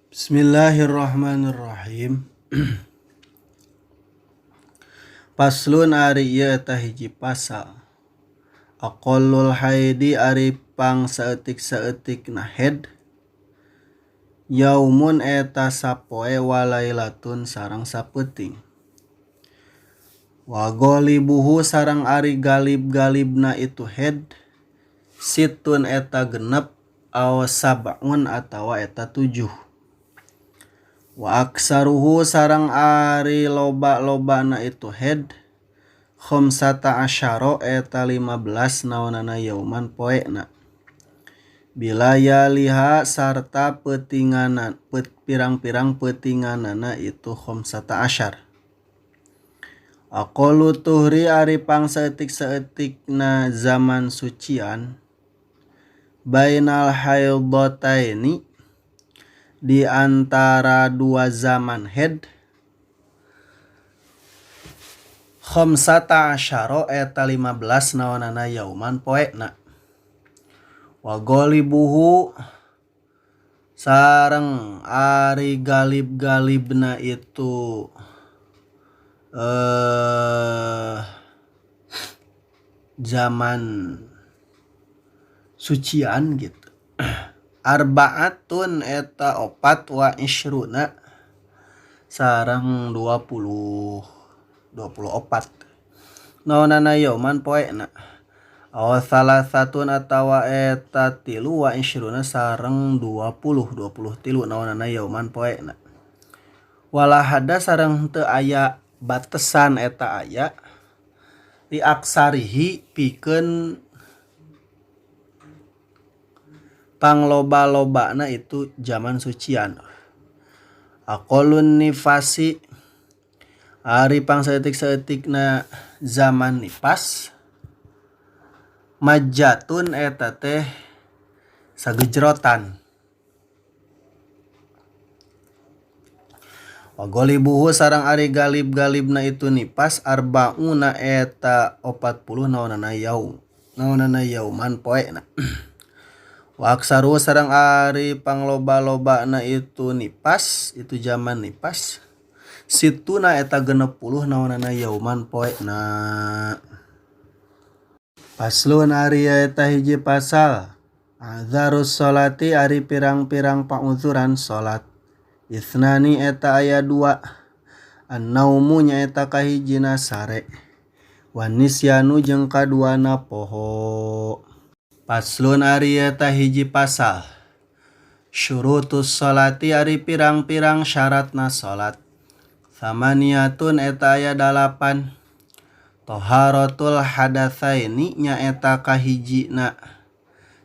Bismillahirrahmanirrahim. Paslun ari ieu eta hiji pasal. Aqallul haidi ari pang saeutik-saeutikna haid. Yaumun eta sapoe walailatun sareng sapeuting. Wa ghalibuhu sareng ari galib-galibna itu haid. Situn eta genep aw sab'un atawa eta 7. Wa aksaruhu sarang ari loba-lobana itu haid khamsata asyara eta 15 naonana yauman poena. Bila yaliha sarta peutinganan pirang-pirang peutinganana itu khamsata asyar. Aqallu tuhri ari pang saeutik-saeutikna zaman sucian bainal haidataini di antara dua zaman haid khamsata asyara eta 15 naonana yauman poena. Wa ghalibuhu sareng ari galib-galibna itu zaman sucian gitu. Arba'atun eta 4 wa isyruna sareng 24 naonana yauman poena. Aw salasatun atawa eta 3 wa isyruna sareng 23 naonana yauman poena. Wala hada sareng teu aya batesan eta aya di aksarihi pikeun pangloba-lobana itu zaman sucian. Aqallun nifasi ari pang saeutik-saeutikna zaman nifas majatun eta teh sagejrotan. Wa ghalibuhu sareng ari galib-galibna itu nifas arbauna eta 40 naonana yauman poena. Wa aksaru sareng ari pangloba-lobana itu nifas itu zaman nifas situna eta 60 naonana yauman poena. Paslun ari eta hiji pasal. Adzarus sholati ari pirang-pirang panguzuran salat. Isnani eta aya 2. An-naumu nya eta kahijina sare. Wa nisyanu jeung kaduana poho. Paslun ari eta hiji pasal. Syurutus sholati ari pirang-pirang syaratna salat. Samaniyatun eta aya 8. Toharatul hadatsaini nya eta kahijina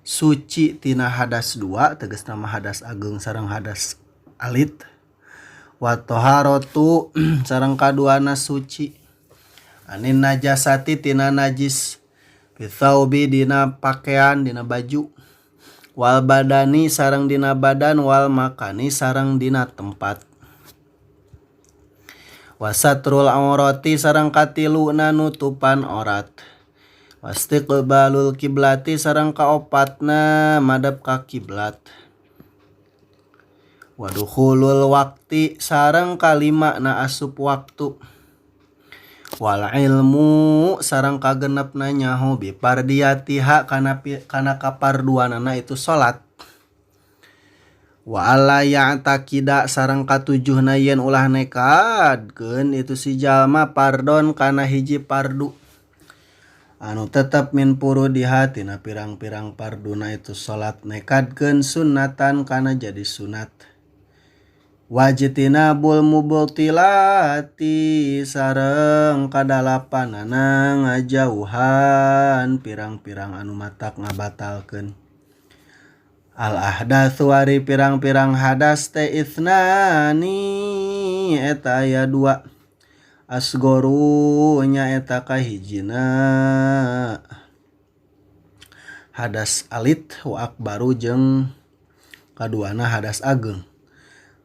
suci tina hadas 2 tegasna mah hadas ageung sareng hadas alit. Wa toharatu sareng kaduana suci anin najasati tina najis fitsaubi dina pakean dina baju wal badani sareng dina badan wal makani sareng dina tempat. Wasatrul aurati sareng katiluna nutupan aurat. Wastiqbalul kiblati sareng kaopatna madep ka kiblat. Wadukhulul waqti sareng kalima na asup waktu. Wal ilmu sareng kagenepna nyaho bipardiyatiha kana kaparduanana itu salat. Wa alla ya'taqida sareng katujuhna yen ulah nekadkeun itu si jalma pardon kana hiji pardu anu tetep min furudiha tina pirang-pirang parduna itu salat nekadkeun sunnatan kana jadi sunat. Wajtinabul mubtilati sareng kadalapanana ngajauhan pirang-pirang anu matak ngabatalkeun. Al ahdatsu ari pirang-pirang hadas teh isnani eta aya 2. Asgoru nya eta kahijina hadas alit wa akbaru jeung kaduana hadas ageung.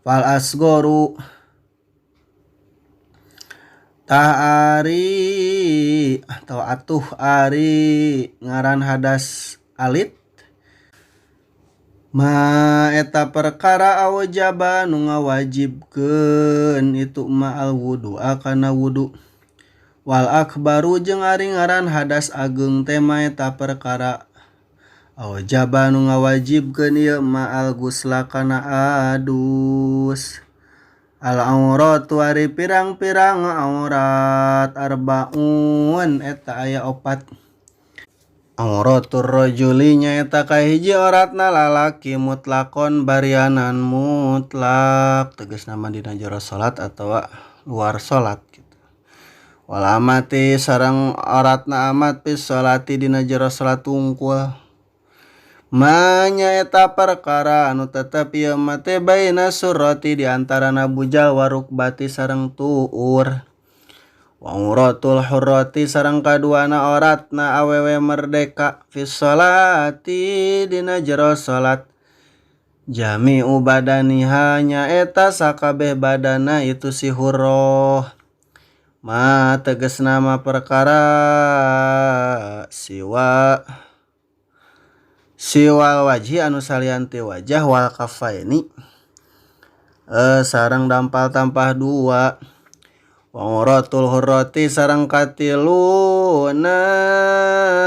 Fal asgoru ari atau atuh ari ngaran hadas alit Ma eta perkara awajaba nu ngawajibkeun itu ma'al wudu akana wudu. Wal akbaru jeung ari ngaran hadas ageung tema eta perkara awajaba nu ngawajibkeun ieu ma'al gusla kana adus. Al auratu ari pirang-pirang aurat arbaun eta aya 4. Auratur rajuli nyaeta kahiji auratna lalaki mutlakon barianan mutlak tegasna mah dina jero salat atawa luar salat gitu. Wal amati sareng auratna amat pis salati dina jero salat tungkul. Ma nyaeta perkara anu tetep ieu mah teh baina surrati di antarana bujal warukbati sareng tuur. Wa auratul hurrati sareng kaduana auratna awewe merdeka fis sholati dina jero salat. Jami'u badaniha nyaeta sakabeh badana itu si hurroh. Ma tegasna mah perkara siwal wajhi anu salian ti wajah wal kafaini sareng dampal tampah 2. Wa auratul hurrati sareng katiluna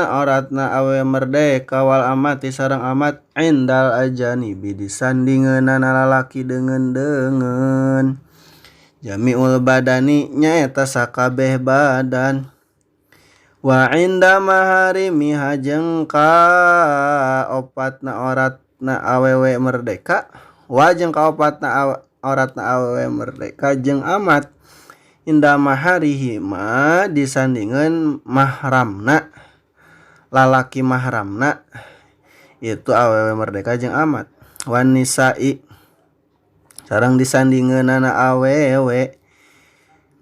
auratna awewe merdeka wal amati sareng amat indal ajanibi disandingeunana lalaki deungeun. Jami'ul badani nyaeta sakabeh badan. Wa inda maharimiha jeung ka opatna auratna awewe merdeka wa jeung ka opatna auratna awewe merdeka jeung amat inda maharihima disandingeun mahramna lalaki mahramna itu awewe merdeka jeung amat. Wan nisa'i sareng disandingeunana awewe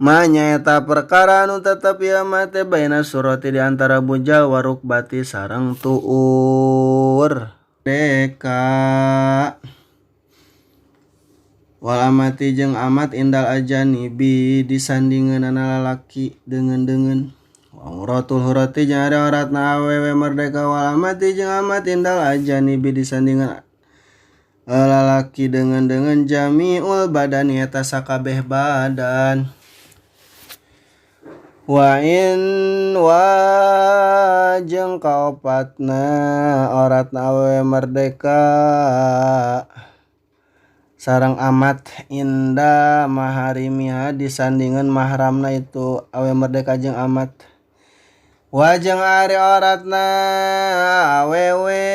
ma nyaeta perkara anu tetep ieu mah teh baina surati di antara bujal warukbati sareng tuur deka. Wal amati jeung amat indal ajanibi disandingeunana lalaki deungeun. Wa auratul hurrati jeung ari auratna awewe merdeka wal amati jeung amat indal ajanibi disandingeun lalaki deungeun. Jami'ul badani eta sakabeh badan. Wa jeung kaopatna auratna awewe merdeka sareng amat inda maharimiha disandingeun mahramna itu awewe merdeka jeung amat. Wa jeung ari auratna awewe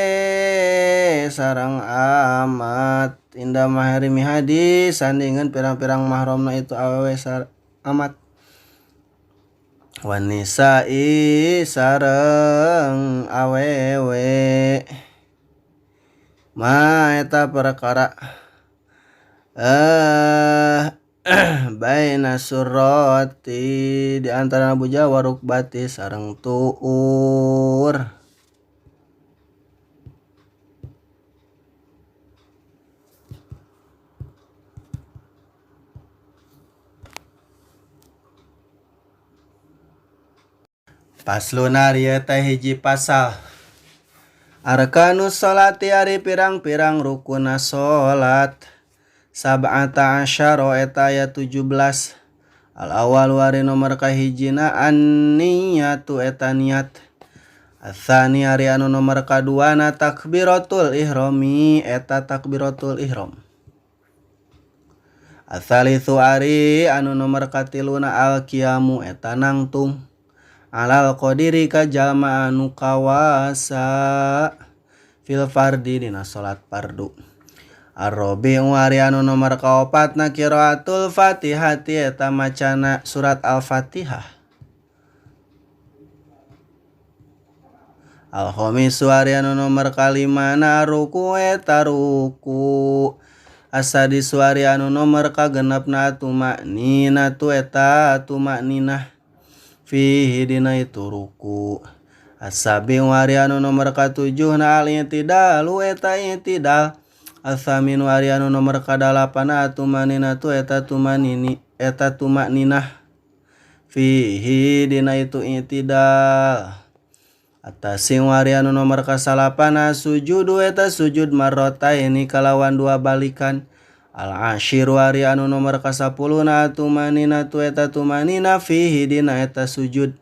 sareng amat inda maharimiha disandingeun pirang-pirang mahramna itu awewe amat. Wan nisa'i sareng awewe ma eta perkara baina surrati di antara bujal warukbati sareng tuur. Pasluna ieu teh hiji pasal. Arkanus sholati ari pirang-pirang rukunna salat. Sab'ata asyara eta aya 17. Al awal ari nomor kahijina an-niyatu eta niat. Atsani ari anu nomor kaduana takbiratul ihrami eta takbiratul ihram. Atsalitsu ari anu nomor katiluna al-qiyamu eta nangtung. Alal qadiri ka jalma anu kawasa fil fardi dina salat fardu. Ar-rabi'u ari anu nomor kaopatna qiraatul Fatihati eta macana surat Al-Fatihah. Al-khamisu ari anu nomor kalimana ruku eta ruku. As-sadisu ari anu nomor kagenepna tumakninatu eta tumakninah fihi dina itu ruku. As-sabi'u ari anu nomor katujuhna al-i'tidalu eta i'tidal. As-saminu ari anu nomor kadalapana tumaninatu eta tumakninah fihi dina itu i'tidal. Atasing wari anu nomor kasalapana sujudu eta sujud marrotaini kalawan dua balikan. Al-ashir wari anu nomor kasapuluna tumanina tu eta tumanina fihi dina eta sujud.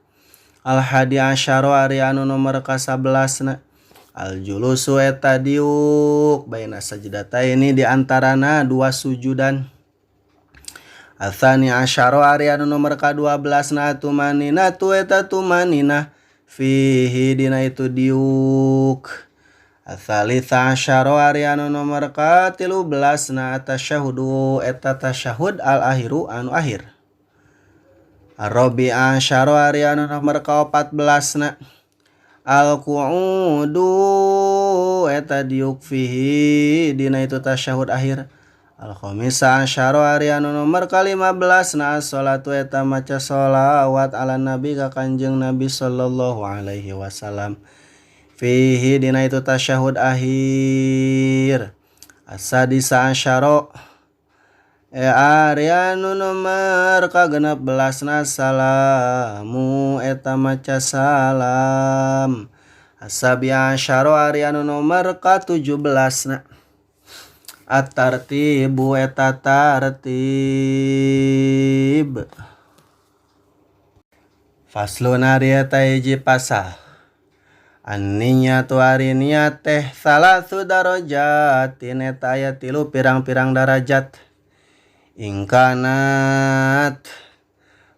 Al-hadi asyara wari anu nomor kasabelasna al-julusu eta diuk baina sajdataini di antarana dua sujudan. Al-thani asyara wari anu nomor ka-12 tumanina tu eta tumanina fihi dina itu diuk. Al-thalitha asyara wari anu nomor ka-13 tasyahudu eta tasyahud al-akhiru anu akhir. Ar-rabi'a asyara wari anu nomor ka-14 al-qu'udu eta diuk fihi dina itu tasyahud akhir. Al-khamisa asyara wari anu nomor ka-15 as-sholatu eta maca sholawat ala nabi ka Kanjeng Nabi sallallahu alaihi wasallam fihi dina itu tasyahud akhir. As-sadisa asyara ari anu nomor ka-16 salamu eta maca salam. As-sabi'a asyara ari anu nomor ka-17 at-tartibu eta tartib. Faslun ari eta hiji pasal. An-niyatu ari niat teh salasu darajatin eta aya 3 pirang-pirang darajat. Ingkanat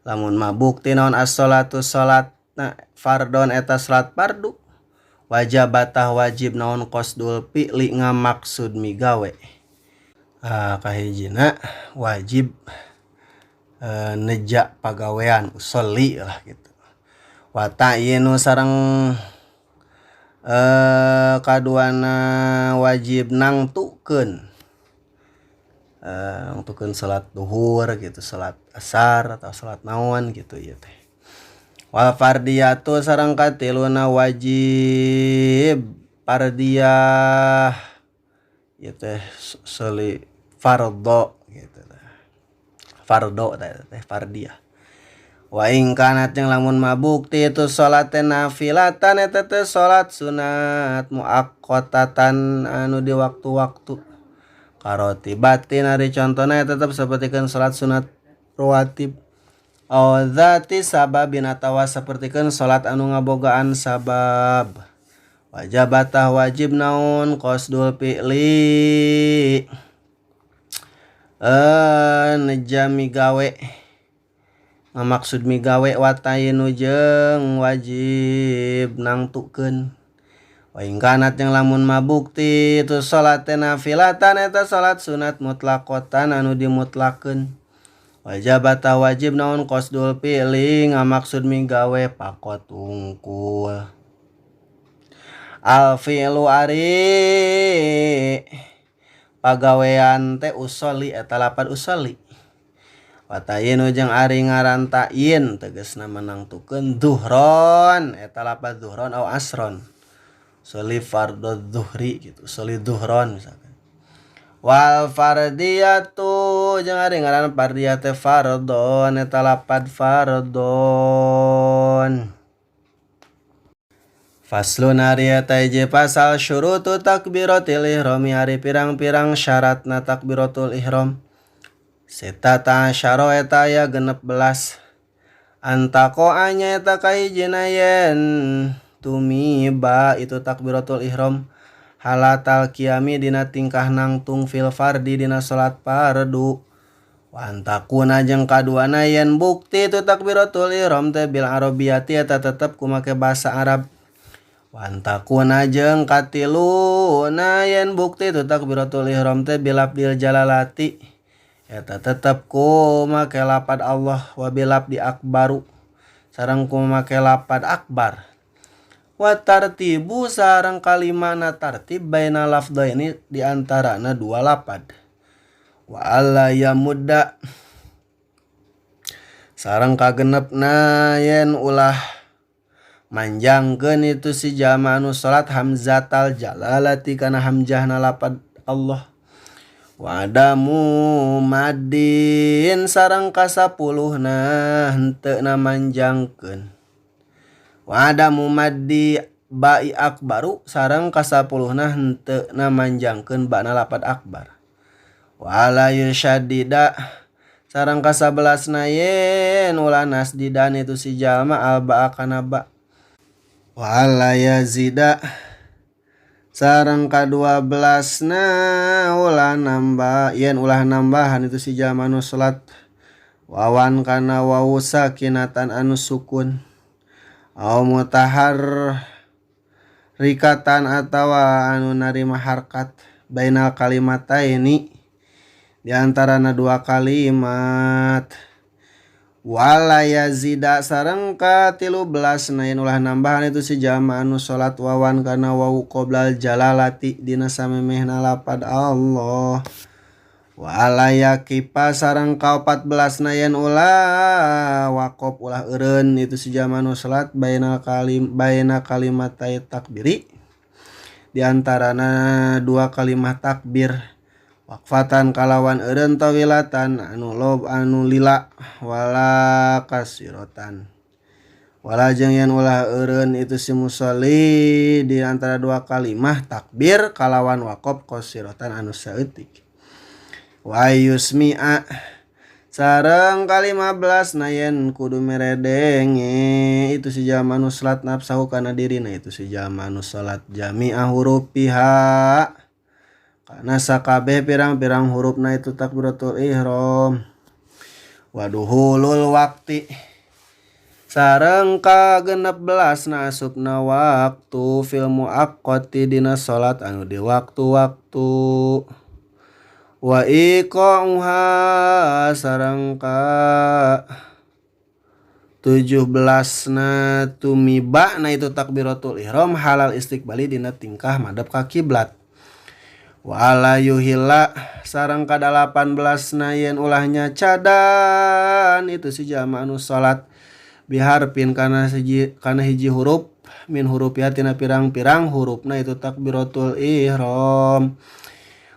lamun mabuk tinaon as-sholatu sholatna fardon eta sholat fardu wajabatah wajib naon qasdul fi'li ngamaksud migawe. Kahijina wajib neja pagawean usolli lah gitu. Wa ta'yinu sareng kaduana wajib nangtukeun salat duhur gitu, salat asar atau salat naon gitu ya teh. Wal fardiyatu sareng katiluna wajib fardiyah ya teh soli fardho gitu teh. Fardho teh fardiyah. Wa ing kanat yang lamun mabukti itu salat nafilatan eta teh salat sunat muaqqatatan anu di waktu-waktu. Karotibatin ari contona tetap sapertikeun salat sunat rawatib. Aw zati sababin atawa sapertikeun salat anu ngabogaan sabab. Wajabatah wajib naon qasdul fi'li neja migawe ngamaksud migawe watayinu jeung wajib nangtukeun. Wa ingkanat yang lamun mabukti itu salat nafilatan eta salat sunat mutlaqatan anu dimutlakeun. Wajabata wajib naon qasdul fi'li ngamaksud migawe pakot ungkul. Al fi'lu ari pagawean teh usolli eta lapad usolli. Watayinu jeung ari ngaran ta'yin tegasna menangtukeun duhron eta lapad duhron au asron. Soli fardhu dhuhri gitu, soli duhron misalkan. Wal fardiyatu jeung ari ngaran fardiyah teh fardhon eta lapad fardhon. Faslun ari eta hiji pasal syurutu takbiratul ihram ari pirang-pirang syaratna takbiratul ihram. Setata asyara eta aya 16. Antaqo anya eta kahijina yen tumiba itu takbiratul ihram halatal qiyami dina tingkah nangtung fil fardi dina salat fardu. Wa antakuna jeung kaduana yen bukti itu takbiratul ihram teh bil arabiyati eta tetep ku make basa Arab. Wa antakuna jeung katiluna yen bukti itu takbiratul ihram teh bil lafdil jalalati eta tetep ku make lapad Allah wa bil lafdi akbaru sareng ku make lapad akbar. Wa tartibu sareng kalimana tartib baina lafdhaini di antarana dua lapad. Wa alla yamudda sareng kagenepna yen ulah manjangkeun itu si jama anu salat hamzatal jalalati kana hamzahna lapad Allah. Wa adamu madin sareng kasapuluhna henteu na manjangkeun. Wa adamu maddi ba'i akbaru sareng kasapuluhna henteu na manjangkeun ba'na lapad akbar. Wala yushaddida sareng kasabelasna yen ulah nasdidan itu si jalma al ba'a kana ba. Wala yazida sareng ka-12na ulah nambah yen ulah nambahan itu si jalma anu salat wawan kana wawu sakinatan anu sukun au mutahar rikatan atawa anu narima harkat bainal kalimataini di antarana dua kalimat. Wala yazida sareng ka 13 na yen ulah nambahan itu si jalma anu salat wawan kana wawu qoblal jalalati dina samemehna lapad Allah. Wala yakipa sareng ka 14 na yen ulah waqaf ulah eureun itu si jalma anu salat baina kalimatai takbiri di antarana dua kalimat takbir. Waqfatan kalawan eureun tawilatan anu lob anu lila wala kasiratan. Wala jeung yen ulah eureun itu si musolli di antara dua kalimah takbir kalawan waqaf qasiratan anu saeutik. Wa yusmi'a sareng ka-15 na yen kudu meredenge itu si jalma anu salat nafsahu kana dirina itu si jalma anu salat jami'a hurufiha karena sakabeh pirang-pirang hurufna itu takbiratul ihram. Waduhulul wakti sareng ka 16 na asupna waktu fil muaqqati dina salat anu di waktu-waktu. Wa iqa'uha sareng ka 17 na tumiba na itu takbiratul ihram halal istiqbali dina tingkah madhep ka kiblat. Wala yuhilla sareng ka 18 na yen ulahnya cadan itu si jalma anu salat biharpin kana hiji huruf min hurufiha tina pirang-pirang hurufna itu takbiratul ihram.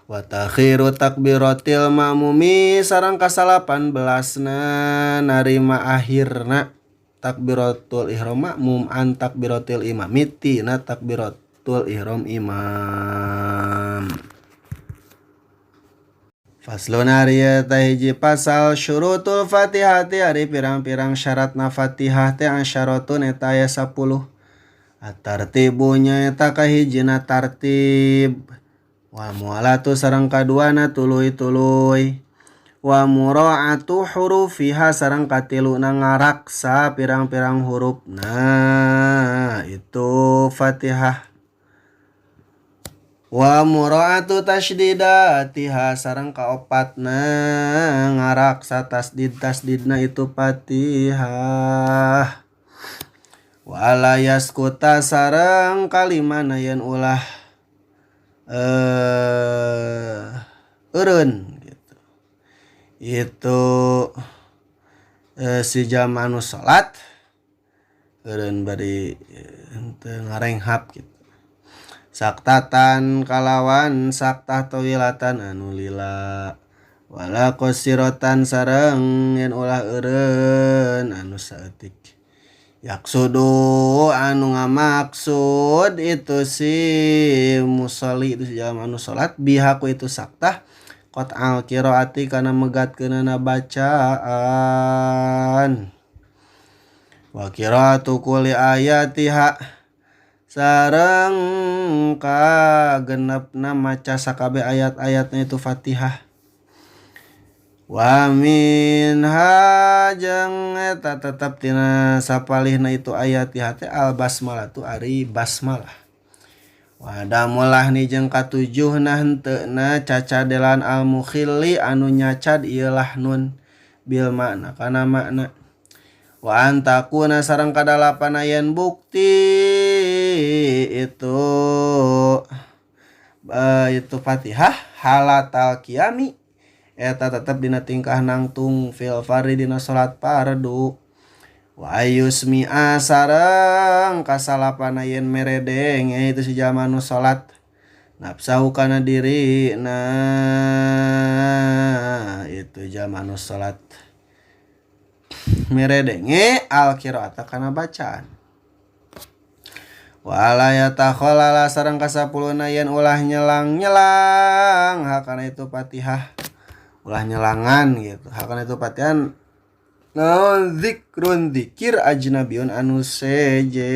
Wa takhiru takbiratil ma'mumi sareng ka 18 na narima akhirna takbiratul ihram ma'mum an takbiratil imami tina takbiratul ihram imam. Faslun ari eta hiji pasal syurutul Fatihati ari pirang-pirang syaratna Fatihah teh asyaratun eta aya 10. At-tartibunya eta kahijina tartib. Wa mualatu sareng kaduana tuluy-tuluy. Wa mura'atu hurufiha sareng katiluna ngaraksa pirang-pirang huruf. Nah, itu Fatihah. Wa mura'atu tasydidatiha sareng kaopatna ngaraksa tasdidna itu Fatihah. Wala yaskuta sareng kalimana yen ulah eureun gitu. Itu si jalma anu salat eureun bari teu ngarenghap gitu. Saktatan kalawan saktah tawilatan anu lila. Wala qasiratan sareng yen ulah eureun anu saeutik. Yaksudu anu ngamaksud itu si musolli itu si jalma anu salat biha ku itu saktah qat'al qiraati kana megatkeunana bacaan. Wa qiraatu kulli ayatiha sareng ka genepna maca sakabeh ayat-ayatna itu Fatihah. Wa minha jeung eta tetep tina sapalihna itu ayat teh al basmalah tu ari basmalah. Wa damulah ni jeung katujuhna henteuna cacadelan al mukhilli anu nyacad ieu lahnun bil makna kana makna. Wa antakuna sareng kadalapan yen bukti itu Fatihah halatal qiyami eta tetep dina tingkah nangtung fil fardhi dina salat fardu. Wa yusmi'a sareng kasalapan yen meredeng itu si jalma nu salat nafsahu kana dirina itu jalma nu salat meredenge al qiraata kana bacaan. Wala yatakhalala sareng kasapuluna yen ulah nyelang-nyelang hakana itu Fatihah ulah nyelangan gitu. Hakana itu Fatihah naon zikrun zikir ajnabiun anu sejen.